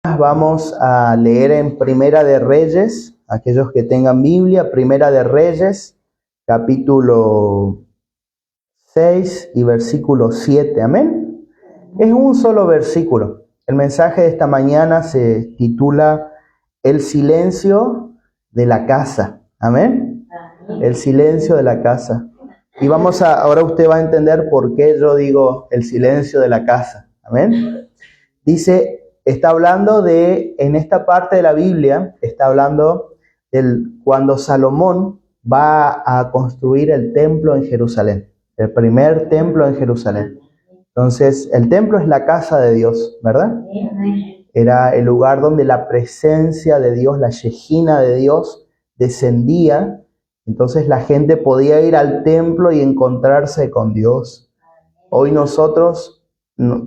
Vamos a leer en Primera de Reyes, aquellos que tengan Biblia, Primera de Reyes, capítulo 6 y versículo 7, amén. Es un solo versículo. El mensaje de esta mañana se titula El silencio de la casa, amén. El silencio de la casa. Y ahora usted va a entender por qué yo digo el silencio de la casa, amén. Está hablando en esta parte de la Biblia, está hablando cuando Salomón va a construir el templo en Jerusalén, el primer templo en Jerusalén. Entonces, el templo es la casa de Dios, ¿verdad? Era el lugar donde la presencia de Dios, la Shejina de Dios, descendía. Entonces la gente podía ir al templo y encontrarse con Dios. Hoy nosotros,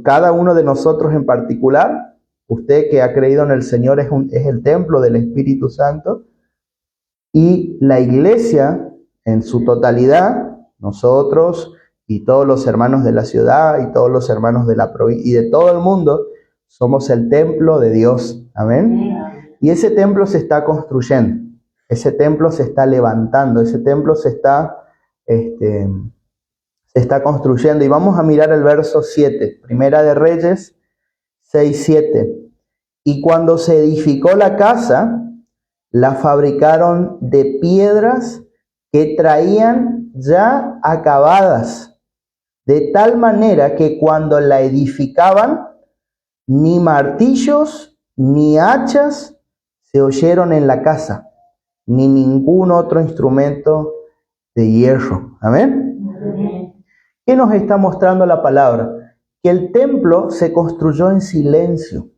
cada uno de nosotros en particular, usted que ha creído en el Señor es el templo del Espíritu Santo, y la iglesia en su totalidad, nosotros y todos los hermanos de la ciudad y todos los hermanos de la provincia y de todo el mundo, somos el templo de Dios, amén. Y ese templo se está construyendo, ese templo se está levantando, ese templo se está construyendo. Y vamos a mirar el verso 7, Primera de Reyes 6:7. Y cuando se edificó la casa, la fabricaron de piedras que traían ya acabadas, de tal manera que cuando la edificaban, ni martillos ni hachas se oyeron en la casa, ni ningún otro instrumento de hierro. Amén. ¿Qué nos está mostrando la palabra? Que el templo se construyó en silencio.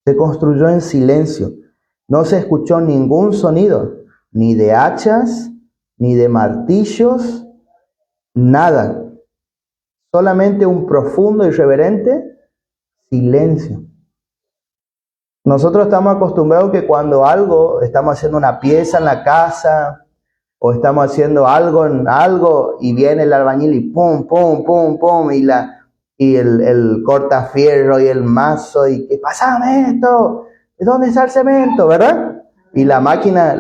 Se construyó en silencio. No se escuchó ningún sonido, ni de hachas, ni de martillos, nada. Solamente un profundo y reverente silencio. Nosotros estamos acostumbrados que cuando estamos haciendo una pieza en la casa, o estamos haciendo algo en algo, y viene el albañil y pum, pum, pum, pum, y el cortafierro y el mazo, y que pásame esto, ¿de dónde está el cemento? ¿Verdad? Y la máquina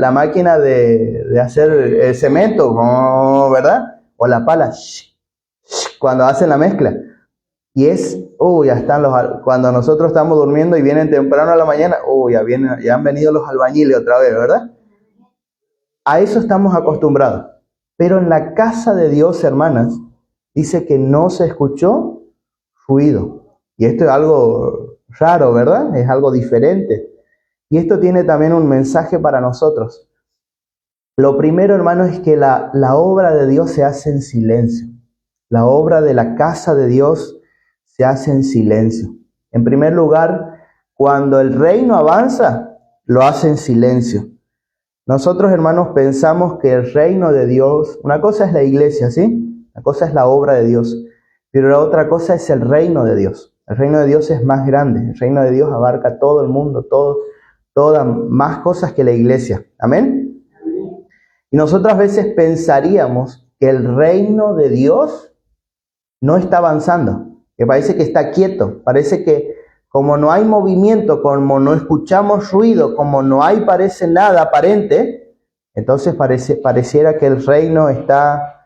de hacer el cemento, ¿verdad? O la pala, cuando hacen la mezcla. Y cuando nosotros estamos durmiendo y vienen temprano a la mañana, ya han venido los albañiles otra vez, ¿verdad? A eso estamos acostumbrados. Pero en la casa de Dios, hermanas, dice que no se escuchó ruido. Y esto es algo raro, ¿verdad? Es algo diferente. Y esto tiene también un mensaje para nosotros. Lo primero, hermanos, es que la obra de Dios se hace en silencio. La obra de la casa de Dios se hace en silencio. En primer lugar, cuando el reino avanza, lo hace en silencio. Nosotros, hermanos, pensamos que el reino de Dios, una cosa es la iglesia, ¿sí? Una cosa es la obra de Dios, pero la otra cosa es el reino de Dios. El reino de Dios es más grande. El reino de Dios abarca todo el mundo, todas más cosas que la iglesia. ¿Amén? Y nosotros a veces pensaríamos que el reino de Dios no está avanzando, que parece que está quieto, parece que como no hay movimiento, como no escuchamos ruido, como no parece nada aparente, entonces pareciera que el reino está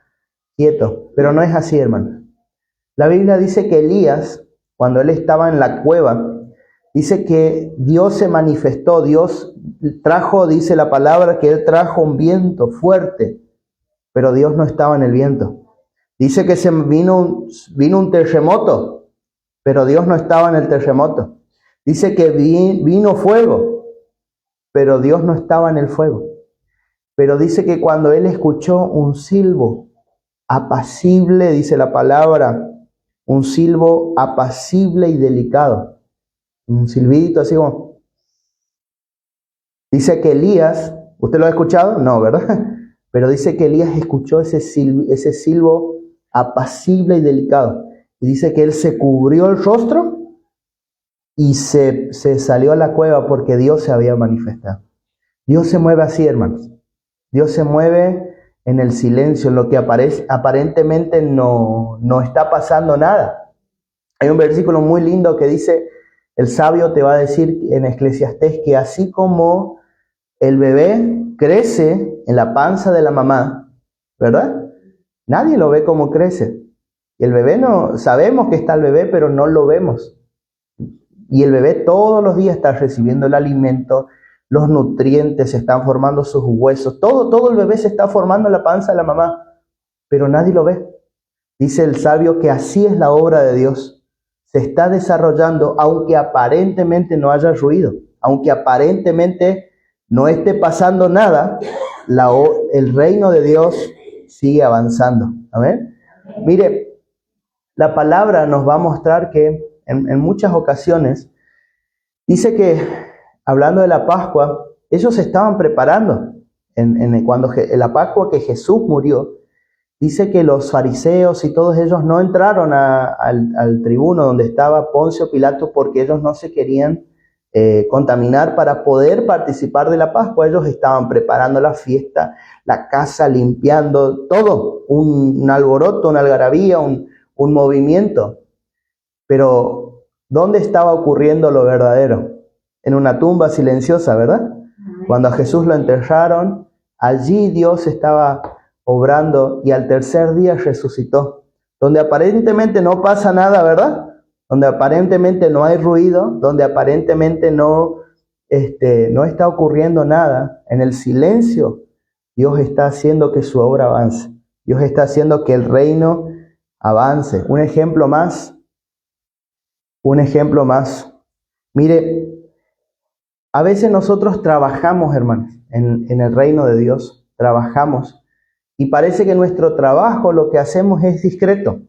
quieto. Pero no es así, hermano. La Biblia dice que Elías, cuando él estaba en la cueva, dice que Dios se manifestó, Dios trajo, dice la palabra, que él trajo un viento fuerte, pero Dios no estaba en el viento. Dice que vino un terremoto, pero Dios no estaba en el terremoto. Dice que vino fuego, pero Dios no estaba en el fuego. Pero dice que cuando él escuchó un silbo apacible, dice la palabra, un silbo apacible y delicado, un silbidito así como. Dice que Elías, ¿usted lo ha escuchado? No, ¿verdad? Pero dice que Elías escuchó ese silbo apacible y delicado. Y dice que él se cubrió el rostro y se salió a la cueva porque Dios se había manifestado. Dios se mueve así, hermanos. Dios se mueve en el silencio, en lo que aparentemente no está pasando nada. Hay un versículo muy lindo que dice, El sabio te va a decir en Eclesiastés que así como el bebé crece en la panza de la mamá, ¿verdad? Nadie lo ve como crece. Y el bebé no, sabemos que está el bebé, pero no lo vemos. Y el bebé todos los días está recibiendo el alimento, los nutrientes, se están formando sus huesos, todo el bebé se está formando en la panza de la mamá, pero nadie lo ve. Dice el sabio que así es la obra de Dios. Se está desarrollando aunque aparentemente no haya ruido, aunque aparentemente no esté pasando nada, el reino de Dios sigue avanzando. Amén. Mire, la palabra nos va a mostrar que en muchas ocasiones dice que, hablando de la Pascua, ellos se estaban preparando. Cuando en la Pascua que Jesús murió, dice que los fariseos y todos ellos no entraron al tribuno donde estaba Poncio Pilato porque ellos no se querían contaminar para poder participar de la Pascua. Ellos estaban preparando la fiesta, la casa, limpiando todo, un alboroto, una algarabía, un movimiento. Pero ¿dónde estaba ocurriendo lo verdadero? En una tumba silenciosa, ¿verdad? Cuando a Jesús lo enterraron, allí Dios estaba obrando y al tercer día resucitó. Donde aparentemente no pasa nada, ¿verdad? Donde aparentemente no hay ruido, donde aparentemente no está ocurriendo nada. En el silencio, Dios está haciendo que su obra avance. Dios está haciendo que el reino avance. Un ejemplo más. Mire, a veces nosotros trabajamos, hermanos, en el reino de Dios. Trabajamos. Y parece que nuestro trabajo, lo que hacemos es discreto,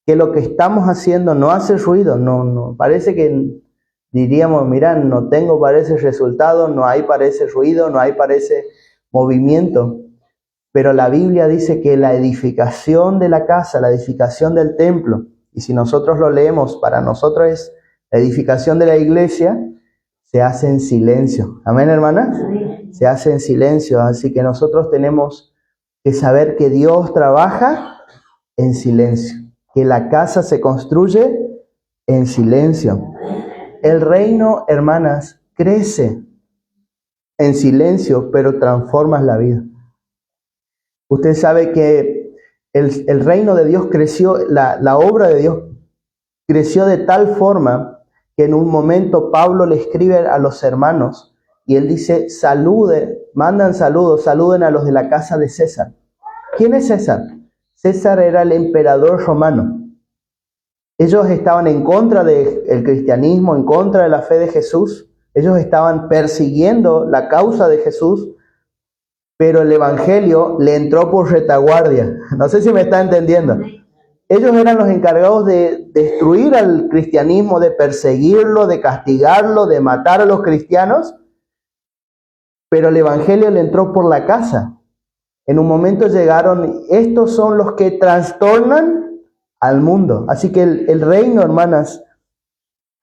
que lo que estamos haciendo no hace ruido, no parece que diríamos, mira, no tengo parece resultado, no hay parece ruido, no hay parece movimiento. Pero la Biblia dice que la edificación de la casa, la edificación del templo, y si nosotros lo leemos, para nosotros es la edificación de la iglesia, se hace en silencio. ¿Amén, hermanas? Se hace en silencio, así que nosotros tenemos que saber que Dios trabaja en silencio, que la casa se construye en silencio. El reino, hermanas, crece en silencio, pero transforma la vida. Usted sabe que el reino de Dios creció, la obra de Dios creció de tal forma que en un momento Pablo le escribe a los hermanos y él dice, mandan saludos, saluden a los de la casa de César. ¿Quién es César? César era el emperador romano. Ellos estaban en contra del cristianismo, en contra de la fe de Jesús. Ellos estaban persiguiendo la causa de Jesús, pero el evangelio le entró por retaguardia. No sé si me está entendiendo. Ellos eran los encargados de destruir al cristianismo, de perseguirlo, de castigarlo, de matar a los cristianos, pero el evangelio le entró por la casa. En un momento llegaron, estos son los que trastornan al mundo. Así que el reino, hermanas,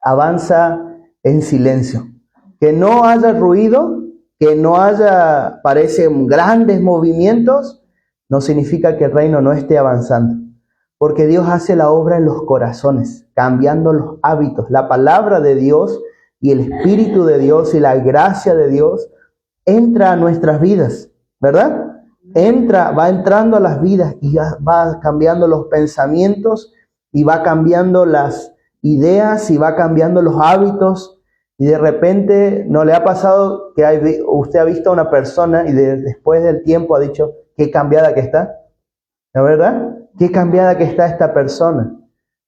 avanza en silencio. Que no haya ruido, que no haya, parecen grandes movimientos, no significa que el reino no esté avanzando. Porque Dios hace la obra en los corazones, cambiando los hábitos. La palabra de Dios y el Espíritu de Dios y la gracia de Dios entra a nuestras vidas, ¿verdad? Va entrando a las vidas y va cambiando los pensamientos y va cambiando las ideas y va cambiando los hábitos. Y de repente, ¿no le ha pasado que usted ha visto a una persona y después del tiempo ha dicho, qué cambiada que está? ¿La verdad? Qué cambiada que está esta persona.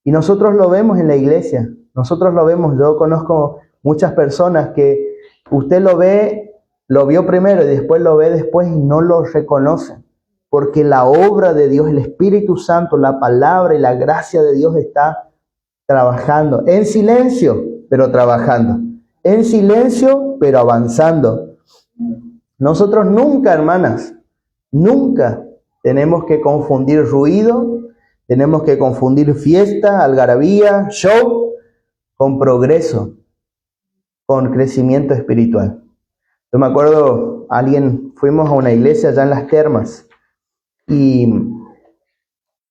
Y nosotros lo vemos en la iglesia. Nosotros lo vemos. Yo conozco muchas personas que usted lo vio primero y después lo ve después y no lo reconocen. Porque la obra de Dios, el Espíritu Santo, la palabra y la gracia de Dios está trabajando. En silencio, pero trabajando. En silencio, pero avanzando. Nosotros nunca, hermanas, nunca tenemos que confundir ruido, tenemos que confundir fiesta, algarabía, show, con progreso, con crecimiento espiritual. Yo me acuerdo, fuimos a una iglesia allá en Las Termas y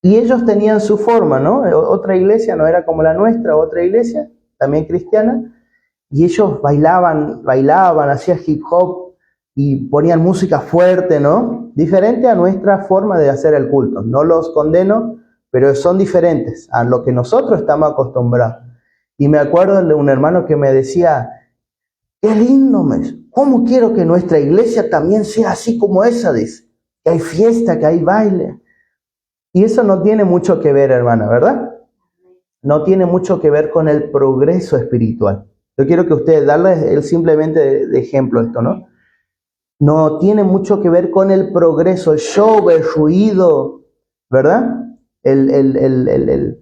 ellos tenían su forma, ¿no? Otra iglesia, no era como la nuestra, otra iglesia, también cristiana, y ellos bailaban, hacían hip hop y ponían música fuerte, ¿no? Diferente a nuestra forma de hacer el culto. No los condeno, pero son diferentes a lo que nosotros estamos acostumbrados. Y me acuerdo de un hermano que me decía, qué lindo, ¿cómo quiero que nuestra iglesia también sea así como esa? Dice, que hay fiesta, que hay baile. Y eso no tiene mucho que ver, hermana, ¿verdad? No tiene mucho que ver con el progreso espiritual. Yo quiero que ustedes darles simplemente de ejemplo esto, ¿no? No tiene mucho que ver con el progreso, el show, el ruido, ¿verdad? El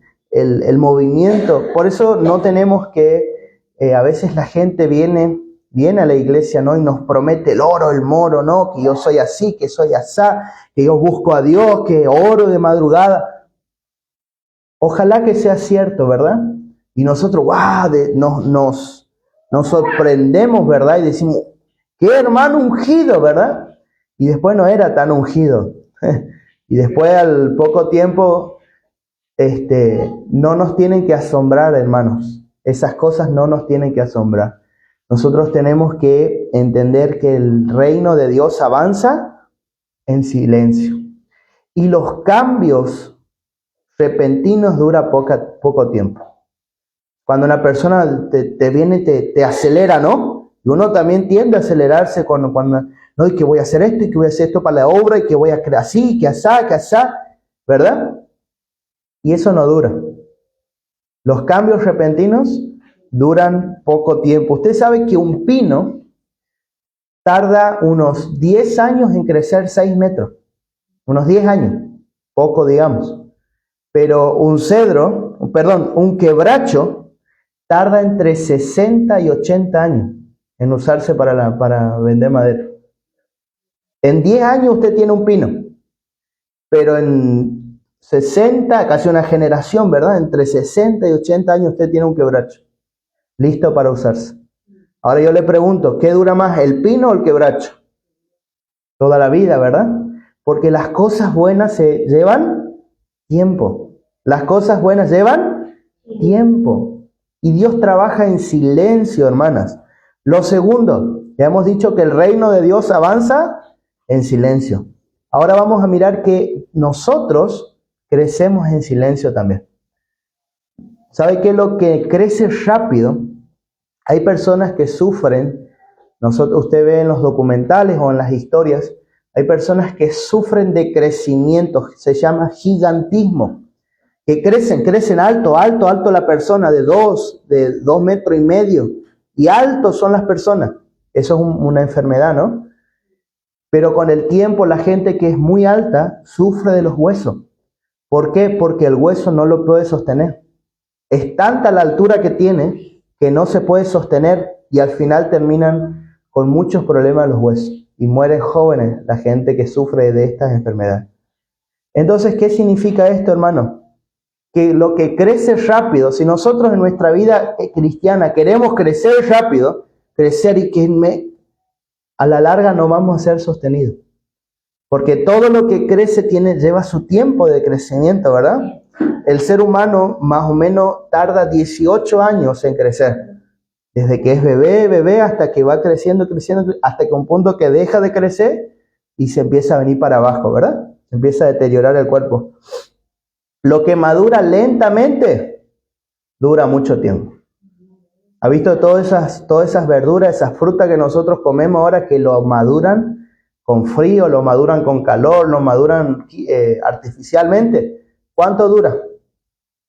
movimiento. Por eso no tenemos que, a veces la gente viene a la iglesia, ¿no? Y nos promete el oro, el moro, ¿no? Que yo soy así, que soy asá, que yo busco a Dios, que oro de madrugada. Ojalá que sea cierto, ¿verdad? Y nosotros, wow, nos sorprendemos, ¿verdad? Y decimos, qué hermano ungido, ¿verdad? Y después no era tan ungido. Y después al poco tiempo, no nos tienen que asombrar, hermanos. Esas cosas no nos tienen que asombrar. Nosotros tenemos que entender que el reino de Dios avanza en silencio. Y los cambios repentinos duran poco tiempo. Cuando una persona te viene y te acelera, ¿no? Y uno también tiende a acelerarse cuando no, y que voy a hacer esto, y que voy a hacer esto para la obra, y que voy a crear así, que asá, ¿verdad? Y eso no dura. Los cambios repentinos duran poco tiempo. Usted sabe que un pino tarda unos 10 años en crecer 6 metros. Unos 10 años. Poco, digamos. Pero un quebracho tarda entre 60 y 80 años en usarse para vender madera. En 10 años usted tiene un pino, pero en 60, casi una generación, ¿verdad? Entre 60 y 80 años usted tiene un quebracho, listo para usarse. Ahora yo le pregunto, ¿qué dura más, el pino o el quebracho? Toda la vida, ¿verdad? Porque las cosas buenas se llevan tiempo. Las cosas buenas llevan tiempo. Y Dios trabaja en silencio, hermanas. Lo segundo, ya hemos dicho que el reino de Dios avanza en silencio. Ahora vamos a mirar que nosotros crecemos en silencio también. ¿Sabe qué es lo que crece rápido? Hay personas que sufren, usted ve en los documentales o en las historias, hay personas que sufren de crecimiento, se llama gigantismo, que crecen alto la persona, de 2 metros y medio, y altos son las personas. Eso es una enfermedad, ¿no? Pero con el tiempo la gente que es muy alta sufre de los huesos. ¿Por qué? Porque el hueso no lo puede sostener. Es tanta la altura que tiene que no se puede sostener y al final terminan con muchos problemas de los huesos. Y mueren jóvenes la gente que sufre de estas enfermedades. Entonces, ¿qué significa esto, hermano? Que lo que crece rápido, si nosotros en nuestra vida cristiana queremos crecer rápido, crecer y que a la larga no vamos a ser sostenidos. Porque todo lo que crece lleva su tiempo de crecimiento, ¿verdad? El ser humano más o menos tarda 18 años en crecer. Desde que es bebé, hasta que va creciendo, hasta que un punto que deja de crecer y se empieza a venir para abajo, ¿verdad? Se empieza a deteriorar el cuerpo. Lo que madura lentamente, dura mucho tiempo. ¿Ha visto todas esas verduras, esas frutas que nosotros comemos ahora que lo maduran con frío, lo maduran con calor, lo maduran artificialmente? ¿Cuánto dura?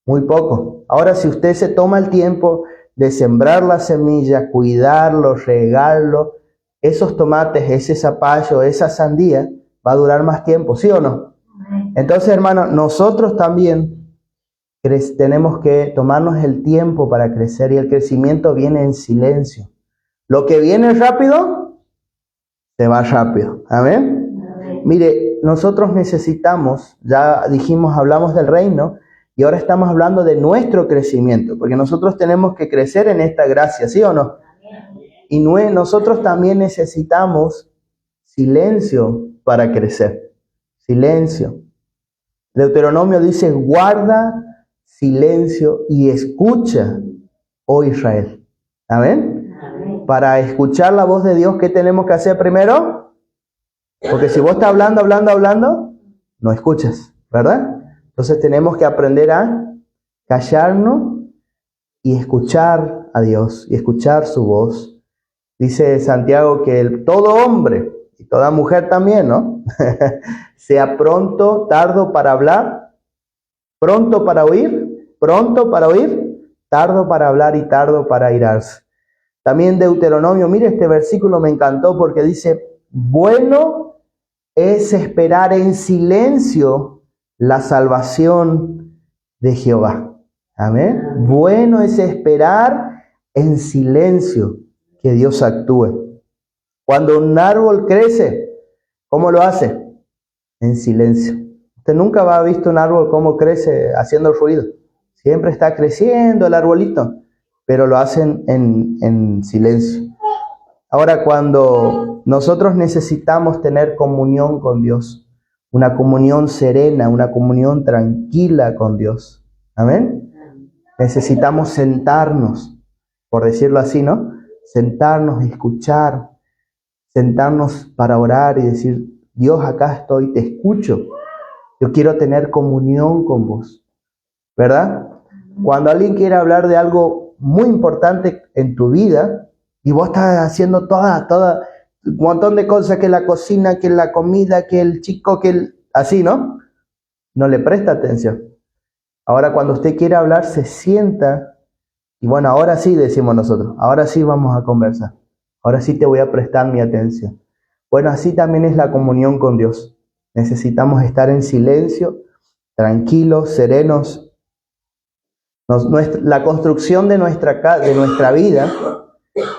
Muy poco. Ahora, si usted se toma el tiempo de sembrar la semilla, cuidarlo, regarlo, esos tomates, ese zapallo, esa sandía, va a durar más tiempo, ¿sí o no? Entonces, hermano, nosotros también tenemos que tomarnos el tiempo para crecer y el crecimiento viene en silencio. Lo que viene rápido, se va rápido. ¿Amén? Amén. Mire, nosotros necesitamos, ya dijimos, hablamos del reino y ahora estamos hablando de nuestro crecimiento, porque nosotros tenemos que crecer en esta gracia, ¿sí o no? Y nosotros también necesitamos silencio para crecer. Silencio. Deuteronomio dice, guarda silencio y escucha, oh Israel. Amén. Para escuchar la voz de Dios, ¿qué tenemos que hacer primero? Porque si vos estás hablando, no escuchas, ¿verdad? Entonces tenemos que aprender a callarnos y escuchar a Dios y escuchar su voz. Dice Santiago que todo hombre y toda mujer también, ¿no? Sea pronto, tardo para hablar, pronto para oír, tardo para hablar y tardo para airarse. También Deuteronomio, mire este versículo, me encantó porque dice, bueno es esperar en silencio la salvación de Jehová. Amén. Bueno es esperar en silencio que Dios actúe. Cuando un árbol crece, ¿cómo lo hace? En silencio. Usted nunca va a visto un árbol cómo crece haciendo ruido. Siempre está creciendo el arbolito, pero lo hacen en silencio. Ahora, cuando nosotros necesitamos tener comunión con Dios, una comunión serena, una comunión tranquila con Dios, amén, necesitamos sentarnos, por decirlo así, ¿no? Sentarnos, escuchar, sentarnos para orar y decir, Dios, acá estoy, te escucho, yo quiero tener comunión con vos, ¿verdad? Cuando alguien quiere hablar de algo muy importante en tu vida y vos estás haciendo un montón de cosas, que la cocina, que la comida, que el chico, así, ¿no? No le presta atención. Ahora cuando usted quiere hablar, se sienta y bueno, ahora sí decimos nosotros, ahora sí vamos a conversar, ahora sí te voy a prestar mi atención. Bueno, así también es la comunión con Dios. Necesitamos estar en silencio, tranquilos, serenos. La construcción de nuestra vida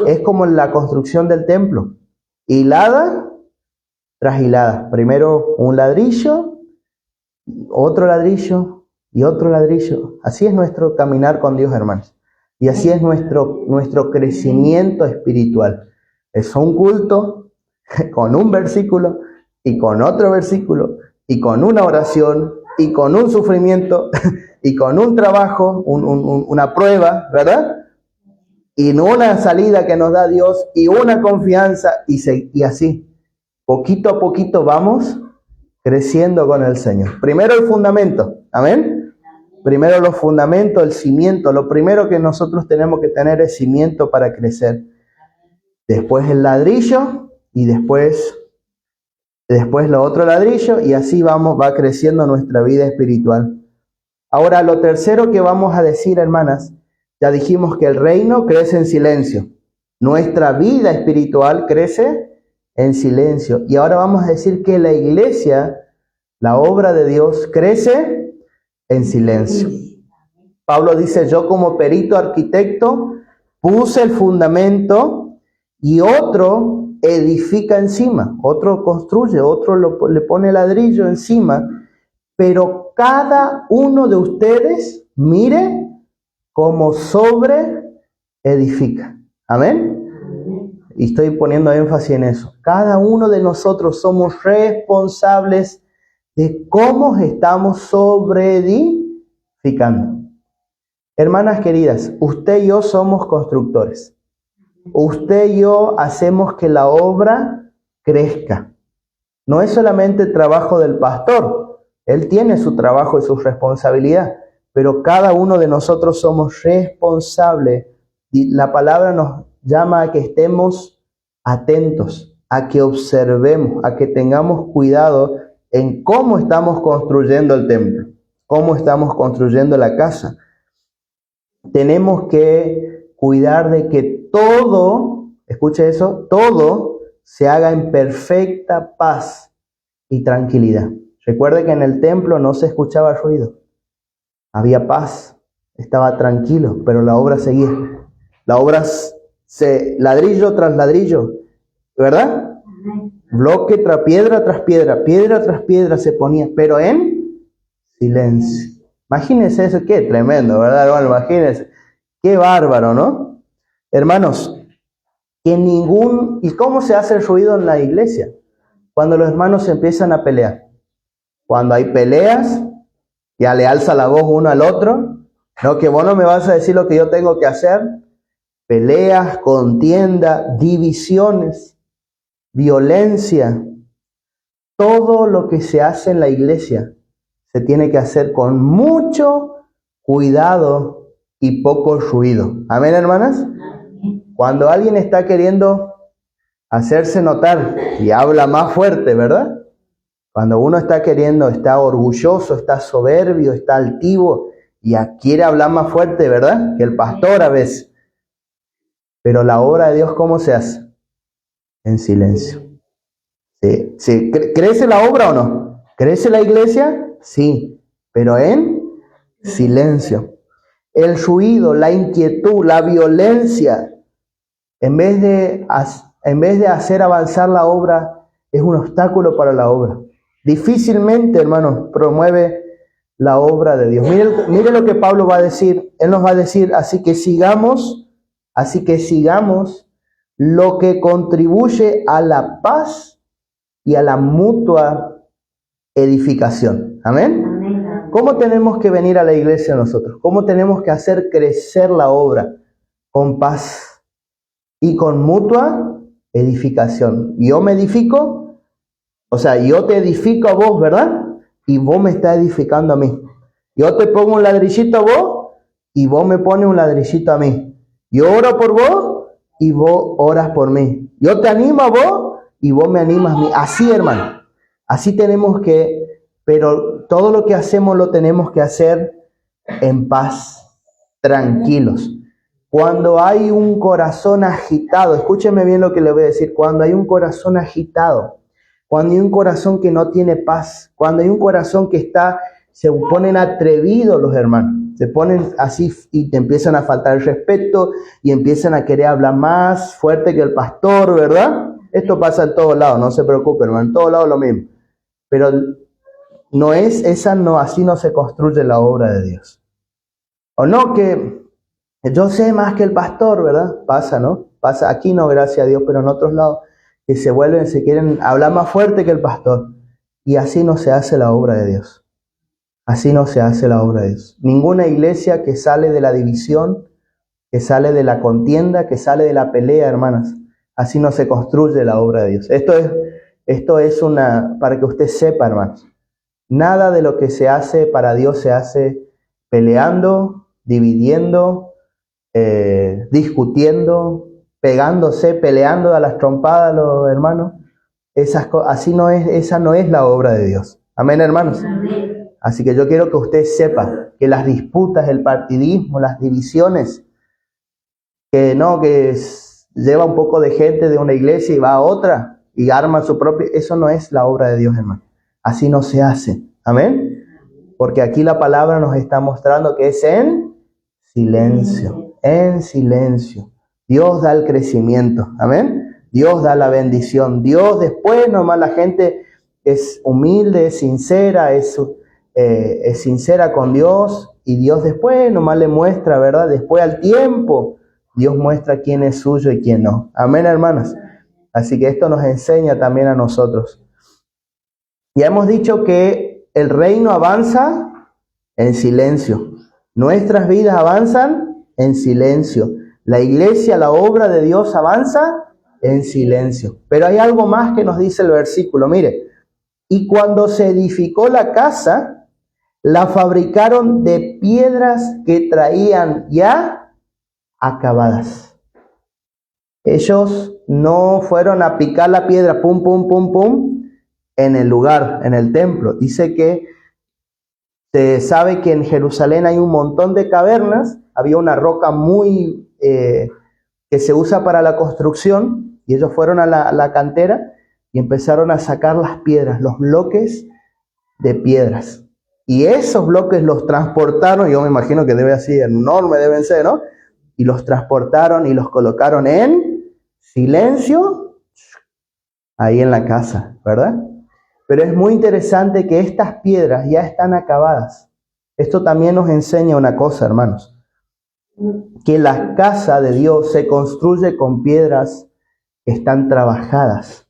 es como la construcción del templo, hilada tras hilada. Primero un ladrillo, otro ladrillo y otro ladrillo. Así es nuestro caminar con Dios, hermanos. Y así es nuestro crecimiento espiritual. Es un culto con un versículo y con otro versículo y con una oración y con un sufrimiento y con un trabajo, una prueba, ¿verdad? Y una salida que nos da Dios y una confianza y así, poquito a poquito vamos creciendo con el Señor. Primero el fundamento, amén. Primero los fundamentos, el cimiento. Lo primero que nosotros tenemos que tener es cimiento para crecer. Después el ladrillo y después lo otro ladrillo y así va creciendo nuestra vida espiritual. Ahora, lo tercero que vamos a decir, hermanas, ya dijimos que el reino crece en silencio. Nuestra vida espiritual crece en silencio. Y ahora vamos a decir que la iglesia, la obra de Dios, crece en silencio. Pablo dice, yo como perito arquitecto puse el fundamento y otro edifica encima, otro construye, otro le pone ladrillo encima, pero cada uno de ustedes mire cómo sobre edifica. ¿Amén? Y estoy poniendo énfasis en eso. Cada uno de nosotros somos responsables de cómo estamos sobre edificando. Hermanas queridas, usted y yo somos constructores. Usted y yo hacemos que la obra crezca. No es solamente el trabajo del pastor. Él tiene su trabajo y su responsabilidad, pero cada uno de nosotros somos responsables. Y la palabra nos llama a que estemos atentos, a que observemos, a que tengamos cuidado en cómo estamos construyendo el templo, cómo estamos construyendo la casa. Tenemos que cuidar de que todo, escuche eso, todo se haga en perfecta paz y tranquilidad. Recuerde que en el templo no se escuchaba ruido, había paz, estaba tranquilo, pero la obra seguía. La obra ladrillo tras ladrillo, ¿verdad? Bloque tras piedra tras piedra se ponía, pero en silencio. Imagínense eso, qué tremendo, ¿verdad? Bueno, imagínense, qué bárbaro, ¿no? Hermanos, ¿y cómo se hace el ruido en la iglesia? Cuando los hermanos se empiezan a pelear. Cuando hay peleas, ya le alza la voz uno al otro, No, que vos no me vas a decir lo que yo tengo que hacer. Peleas, contienda, divisiones, violencia. Todo lo que se hace en la iglesia se tiene que hacer con mucho cuidado y poco ruido. Amén, hermanas. Cuando alguien está queriendo hacerse notar y habla más fuerte, ¿verdad? Cuando uno está queriendo, está orgulloso, está soberbio, está altivo y quiere hablar más fuerte, ¿verdad? Que el pastor a veces. Pero la obra de Dios, ¿cómo se hace? En silencio. ¿Sí? ¿Crece la obra o no? ¿Crece la iglesia? Sí, pero en silencio. El ruido, la inquietud, la violencia, en vez de hacer avanzar la obra, es un obstáculo para la obra. Difícilmente, hermanos, promueve la obra de Dios. Mire lo que Pablo va a decir. Él nos va a decir, así que sigamos lo que contribuye a la paz y a la mutua edificación. Amén. ¿Cómo tenemos que venir a la iglesia nosotros? ¿Cómo tenemos que hacer crecer la obra? Con paz y con mutua edificación. Yo me edifico, o sea, yo te edifico a vos, ¿verdad? Y vos me estás edificando a mí. Yo te pongo un ladrillito a vos y vos me pones un ladrillito a mí. Yo oro por vos y vos oras por mí. Yo te animo a vos y vos me animas a mí. Así, hermano. Así tenemos que, pero todo lo que hacemos lo tenemos que hacer en paz, tranquilos. Cuando hay un corazón agitado, escúcheme bien lo que le voy a decir, cuando hay un corazón agitado, cuando hay un corazón que no tiene paz, cuando hay un corazón que se ponen atrevidos los hermanos, se ponen así y te empiezan a faltar el respeto y empiezan a querer hablar más fuerte que el pastor, ¿verdad? Esto pasa en todos lados, no se preocupen, hermano, en todos lados lo mismo. Pero así no se construye la obra de Dios. O no, que yo sé más que el pastor, ¿verdad? Pasa, ¿no? Pasa aquí no, gracias a Dios, pero en otros lados que se quieren hablar más fuerte que el pastor. Y así no se hace la obra de Dios. Así no se hace la obra de Dios. Ninguna iglesia que sale de la división, que sale de la contienda, que sale de la pelea, hermanas, así no se construye la obra de Dios. Esto es para que usted sepa, hermanos. Nada de lo que se hace para Dios se hace peleando, dividiendo, discutiendo, pegándose, peleando a las trompadas, los hermanos. Esa no es la obra de Dios. Amén, hermanos. Amén. Así que yo quiero que usted sepa que las disputas, el partidismo, las divisiones, que lleva un poco de gente de una iglesia y va a otra y arma su propia, eso no es la obra de Dios, hermano. Así no se hace. Amén. Porque aquí la palabra nos está mostrando que es en silencio. En silencio. Dios da el crecimiento. Amén. Dios da la bendición. Dios después nomás la gente es humilde, es sincera, es sincera con Dios. Y Dios después nomás le muestra, ¿verdad? Después al tiempo, Dios muestra quién es suyo y quién no. Amén, hermanas. Así que esto nos enseña también a nosotros. Ya hemos dicho que el reino avanza en silencio. Nuestras vidas avanzan en silencio. La iglesia, la obra de Dios avanza en silencio. Pero hay algo más que nos dice el versículo. Mire, y cuando se edificó la casa, la fabricaron de piedras que traían ya acabadas. Ellos no fueron a picar la piedra, pum, pum, pum, pum, en el lugar, en el templo. Dice que se sabe que en Jerusalén hay un montón de cavernas, había una roca muy que se usa para la construcción, y ellos fueron a la cantera y empezaron a sacar las piedras, los bloques de piedras. Y esos bloques los transportaron, yo me imagino que debe ser enorme, deben ser, ¿no? Y los transportaron y los colocaron en silencio ahí en la casa, ¿verdad? Pero es muy interesante que estas piedras ya están acabadas. Esto también nos enseña una cosa, hermanos, que la casa de Dios se construye con piedras que están trabajadas,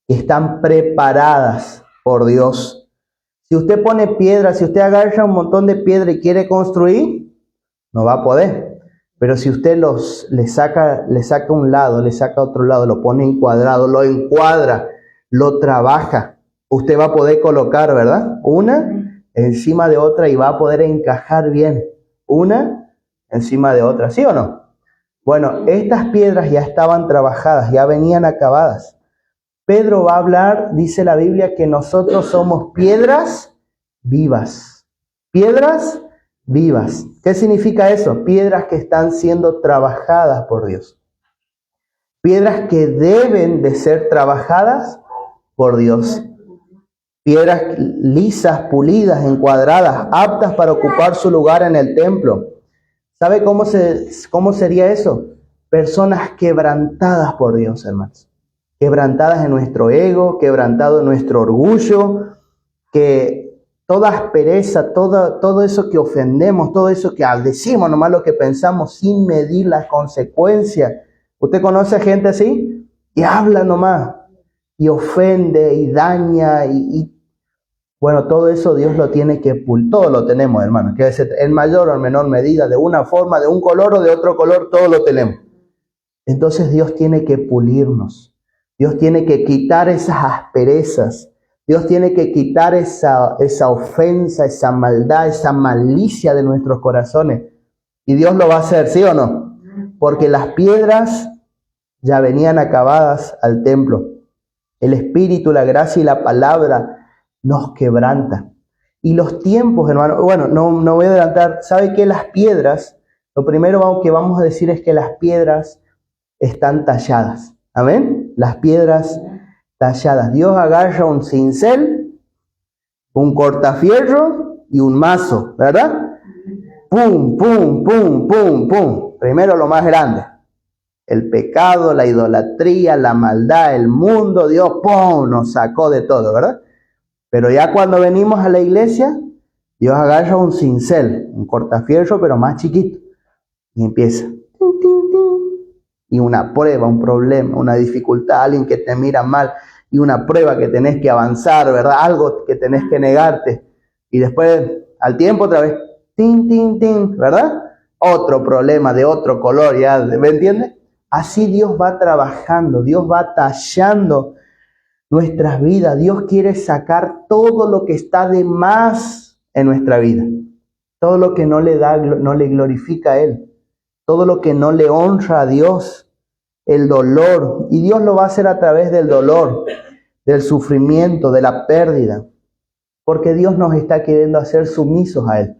que están preparadas por Dios. Si usted pone piedras, si usted agarra un montón de piedra y quiere construir, no va a poder. Pero si usted le saca un lado, le saca otro lado, lo pone encuadrado, lo encuadra, lo trabaja, usted va a poder colocar, ¿verdad? Una encima de otra y va a poder encajar bien. Una encima de otra, ¿sí o no? Bueno, estas piedras ya estaban trabajadas, ya venían acabadas. Pedro va a hablar, dice la Biblia, que nosotros somos piedras vivas. Piedras vivas. ¿Qué significa eso? Piedras que están siendo trabajadas por Dios. Piedras que deben de ser trabajadas por Dios. Piedras lisas, pulidas, encuadradas, aptas para ocupar su lugar en el templo. ¿Sabe cómo sería eso? Personas quebrantadas por Dios, hermanos. Quebrantadas en nuestro ego, quebrantado en nuestro orgullo, que toda aspereza, todo eso que ofendemos, todo eso que decimos nomás lo que pensamos sin medir las consecuencias. ¿Usted conoce gente así? Y habla nomás, y ofende, y daña, bueno, todo eso Dios lo tiene que pulir. Todo lo tenemos, hermano, que es en mayor o en menor medida, de una forma, de un color o de otro color, todo lo tenemos. Entonces Dios tiene que pulirnos. Dios tiene que quitar esas asperezas. Dios tiene que quitar esa ofensa, esa maldad, esa malicia de nuestros corazones. Y Dios lo va a hacer, ¿sí o no? Porque las piedras ya venían acabadas al templo. El Espíritu, la gracia y la palabra nos quebranta. Y los tiempos, hermano, bueno, no voy a adelantar. ¿Sabe qué? Las piedras, lo primero que vamos a decir es que las piedras están talladas. Amén. Las piedras talladas. Dios agarra un cincel, un cortafierro y un mazo, ¿verdad? Pum, pum, pum, pum, pum. Primero lo más grande. El pecado, la idolatría, la maldad, el mundo, Dios, ¡pum!, nos sacó de todo, ¿verdad? Pero ya cuando venimos a la iglesia, Dios agarra un cincel, un cortafierro, pero más chiquito. Y empieza. Y una prueba, un problema, una dificultad, alguien que te mira mal, y una prueba que tenés que avanzar, ¿verdad? Algo que tenés que negarte. Y después, al tiempo otra vez, tin, tin, tin, ¿verdad? Otro problema de otro color, ¿ya? ¿Me entiendes? Así Dios va trabajando, Dios va tallando nuestras vidas. Dios quiere sacar todo lo que está de más en nuestra vida. Todo lo que no le glorifica a Él. Todo lo que no le honra a Dios. El dolor. Y Dios lo va a hacer a través del dolor, del sufrimiento, de la pérdida. Porque Dios nos está queriendo hacer sumisos a Él.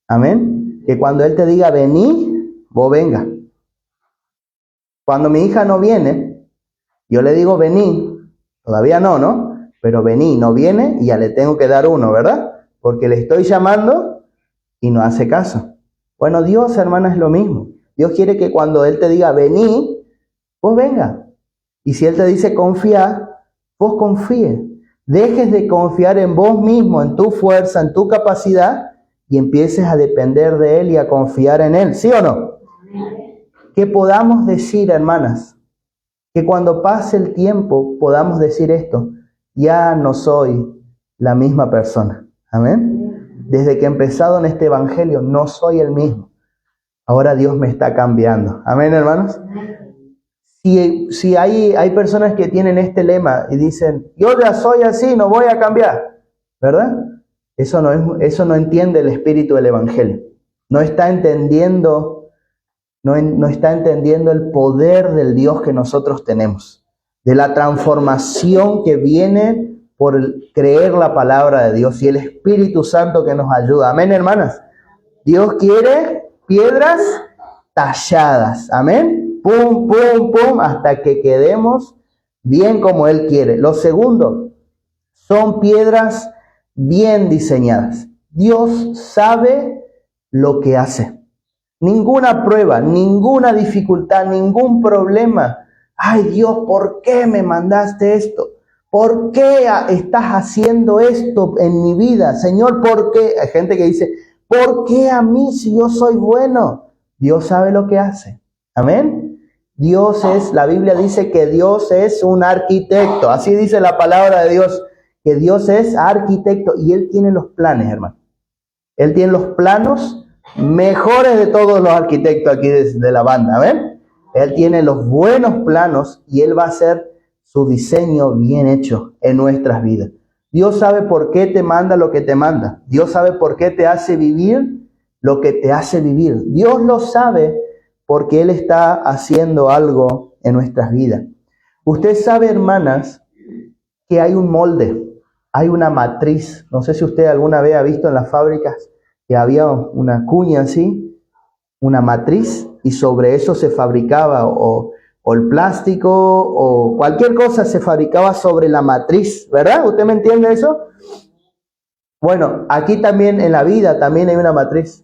Amén. Que cuando Él te diga, vení, vos venga. Cuando mi hija no viene, yo le digo, vení. Todavía no, pero vení, no viene y ya le tengo que dar uno, ¿verdad? Porque le estoy llamando y no hace caso. Bueno, Dios, hermana, es lo mismo. Dios quiere que cuando Él te diga, vení, vos venga. Y si Él te dice, confía, vos confíe. Dejes de confiar en vos mismo, en tu fuerza, en tu capacidad, y empieces a depender de Él y a confiar en Él, ¿sí o no? Que podamos decir, hermanas, que cuando pase el tiempo podamos decir esto, ya no soy la misma persona. Amén. Desde que he empezado en este evangelio no soy el mismo. Ahora Dios me está cambiando. Amén, hermanos. Si hay personas que tienen este lema y dicen, yo ya soy así, no voy a cambiar, ¿verdad? Eso no entiende el espíritu del evangelio. No está entendiendo el poder del Dios que nosotros tenemos, de la transformación que viene por creer la palabra de Dios y el Espíritu Santo que nos ayuda. Amén, hermanas. Dios quiere piedras talladas. Amén. Pum, pum, pum, hasta que quedemos bien como Él quiere. Lo segundo, son piedras bien diseñadas. Dios sabe lo que hace. Ninguna prueba, ninguna dificultad, ningún problema. Ay Dios, ¿por qué me mandaste esto? ¿Por qué estás haciendo esto en mi vida? Señor, ¿por qué? Hay gente que dice, ¿por qué a mí si yo soy bueno? Dios sabe lo que hace. Amén. La Biblia dice que Dios es un arquitecto. Así dice la palabra de Dios, que Dios es arquitecto y Él tiene los planes, hermano. Él tiene los planos mejores de todos los arquitectos aquí de la banda, ¿ven? Él tiene los buenos planos y Él va a hacer su diseño bien hecho en nuestras vidas. Dios sabe por qué te manda lo que te manda. Dios sabe por qué te hace vivir lo que te hace vivir. Dios lo sabe porque Él está haciendo algo en nuestras vidas. Usted sabe, hermanas, que hay un molde, hay una matriz. No sé si usted alguna vez ha visto en las fábricas que había una cuña así, una matriz, y sobre eso se fabricaba o el plástico o cualquier cosa se fabricaba sobre la matriz, ¿verdad? ¿Usted me entiende eso? Bueno, aquí también en la vida también hay una matriz.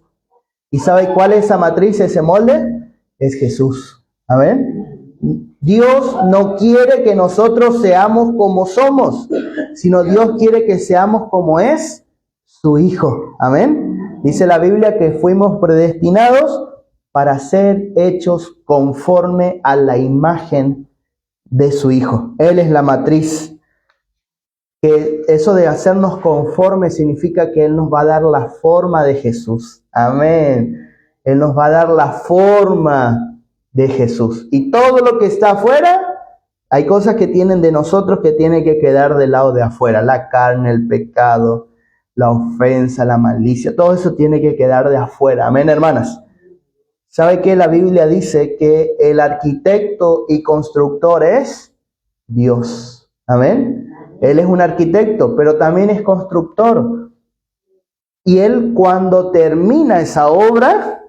¿Y sabe cuál es esa matriz, ese molde? Es Jesús. ¿Amén? Dios no quiere que nosotros seamos como somos, sino Dios quiere que seamos como es su Hijo. Amén. Dice la Biblia que fuimos predestinados para ser hechos conforme a la imagen de su Hijo. Él es la matriz. Que eso de hacernos conformes significa que Él nos va a dar la forma de Jesús. Amén. Él nos va a dar la forma de Jesús. Y todo lo que está afuera, hay cosas que tienen de nosotros que tienen que quedar del lado de afuera. La carne, el pecado, la ofensa, la malicia, todo eso tiene que quedar de afuera. Amén, hermanas. ¿Sabe qué? La Biblia dice que el arquitecto y constructor es Dios. Amén. Él es un arquitecto, pero también es constructor. Y Él, cuando termina esa obra,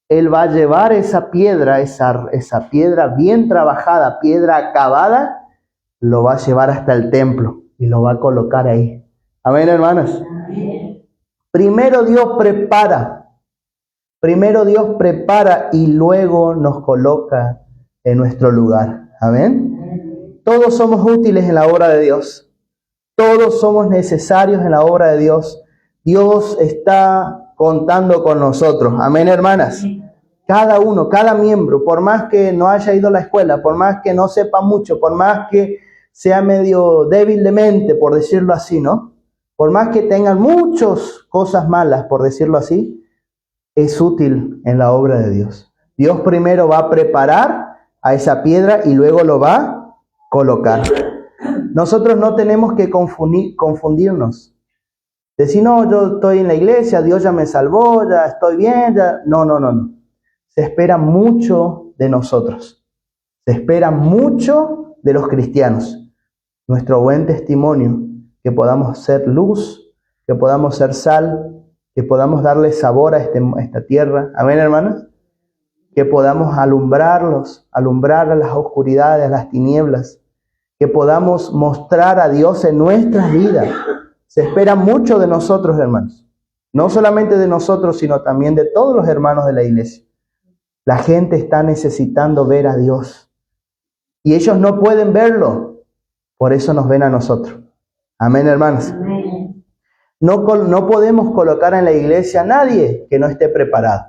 Él va a llevar esa piedra, esa piedra bien trabajada, piedra acabada, lo va a llevar hasta el templo y lo va a colocar ahí. Amén, hermanas. Amén. Primero Dios prepara y luego nos coloca en nuestro lugar. Amén. Todos somos útiles en la obra de Dios. Todos somos necesarios en la obra de Dios. Dios está contando con nosotros. Amén, hermanas. Cada uno, cada miembro, por más que no haya ido a la escuela, por más que no sepa mucho, por más que sea medio débil de mente, por decirlo así, ¿no? Por más que tengan muchas cosas malas, por decirlo así, es útil en la obra de Dios. Dios primero va a preparar a esa piedra y luego lo va a colocar. Nosotros no tenemos que confundirnos. Decir, no, yo estoy en la iglesia, Dios ya me salvó, ya estoy bien, ya... No. Se espera mucho de nosotros. Se espera mucho de los cristianos. Nuestro buen testimonio, que podamos ser luz, que podamos ser sal, que podamos darle sabor a esta tierra. Amén, hermanas. Que podamos alumbrar a las oscuridades, a las tinieblas. Que podamos mostrar a Dios en nuestras vidas. Se espera mucho de nosotros, hermanos. No solamente de nosotros, sino también de todos los hermanos de la iglesia. La gente está necesitando ver a Dios. Y ellos no pueden verlo. Por eso nos ven a nosotros. Amén, hermanos. Amén. No podemos colocar en la iglesia a nadie que no esté preparado.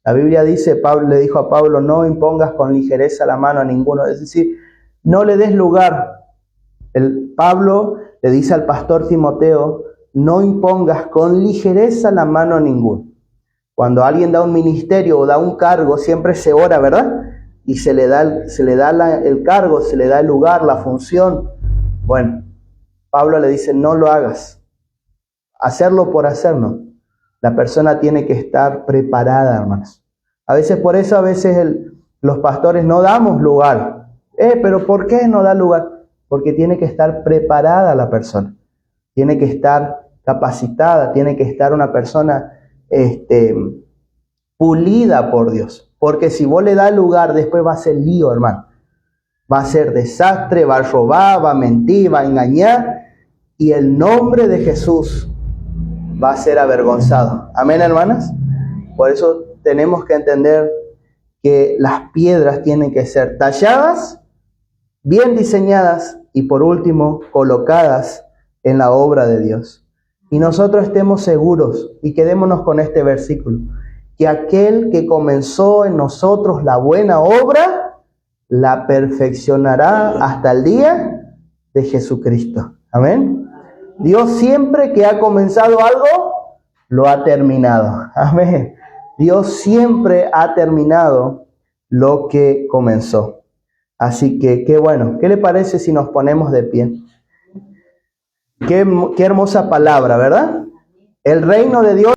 La Biblia dice, Pablo le dijo a Pablo, no impongas con ligereza la mano a ninguno. Es decir, no le des lugar. Pablo le dice al pastor Timoteo, no impongas con ligereza la mano a ninguno. Cuando alguien da un ministerio o da un cargo, siempre se ora, ¿verdad? Y se le da el cargo, se le da el lugar, la función. Bueno, Pablo le dice, no lo hagas. Hacerlo por hacerlo. La persona tiene que estar preparada, hermanos. Por eso los pastores no damos lugar. ¿Pero por qué no da lugar? Porque tiene que estar preparada la persona. Tiene que estar capacitada, tiene que estar una persona pulida por Dios. Porque si vos le das lugar, después va a ser lío, hermano. Va a ser desastre, va a robar, va a mentir, va a engañar. Y el nombre de Jesús va a ser avergonzado. Amén, hermanas. Por eso tenemos que entender que las piedras tienen que ser talladas, bien diseñadas y por último colocadas en la obra de Dios. Y nosotros estemos seguros y quedémonos con este versículo, que aquel que comenzó en nosotros la buena obra, la perfeccionará hasta el día de Jesucristo. Amén. Dios siempre que ha comenzado algo, lo ha terminado. Amén. Dios siempre ha terminado lo que comenzó. Así que qué bueno. ¿Qué le parece si nos ponemos de pie? Qué hermosa palabra, ¿verdad? El reino de Dios